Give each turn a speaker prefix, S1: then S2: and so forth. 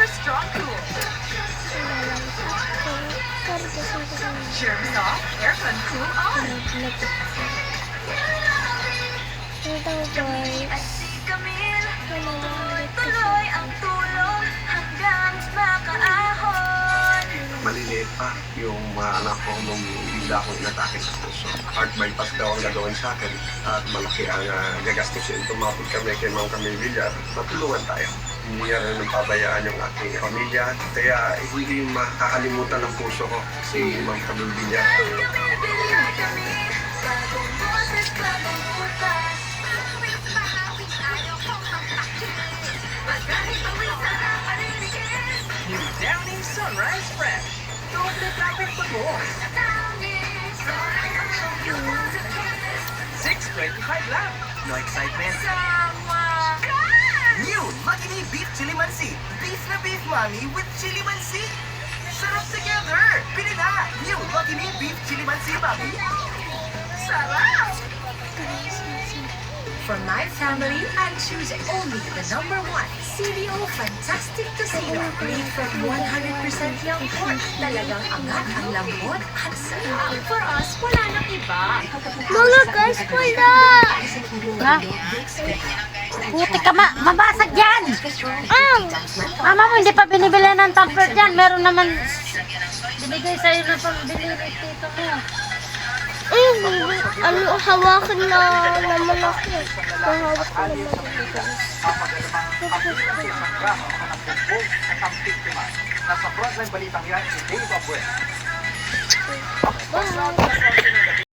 S1: for strong cool. Germ soft, aircon cool on. At si Camille, tuloy ang tulong hanggang makaahon.
S2: Maliliit pa yung mga anak ko nung bigla akong inatake sa puso. Heart bypass daw ang gagawin sa akin at malaki ang gagastusin. Tumapit kami kay Ma'am Camille Villar, matulungan tayo. Hindi niya rin pabayaan yung aking pamilya. Kaya hindi makakalimutan ng puso ko si Ma'am Camille Villar.
S1: Camille, Villar kami. Bagong boses, bagong butas. New Downing Sunrise Fresh. Doble tapit pagbuhos. 625 lang.
S3: No excitement.
S1: Sama ka!
S3: New Lucky Me Beef Chili Mansi. Beef na beef, mommy, with chili mansi. Sarap together. Pili na. New Lucky Me Beef Chili Mansi, mommy.
S1: Sarap! For my family, I choose only the #1 CBO Fantastic Tocino. Made from 100% young pork. Talagang angat ang lambot at sarap. For us, wala nang iba.
S4: Mga guys, wala!
S5: Ha? Puti ka, mabasag yan! Mama mo, hindi pa binibili ng tamper dyan. Meron naman binigay sa'yo na pambili ni tito mo.
S4: Ano, hawakan na naman ako. Mahawak ko naman.
S3: Nasa frontline balitang yan, si Dave Abuel.
S4: Bye!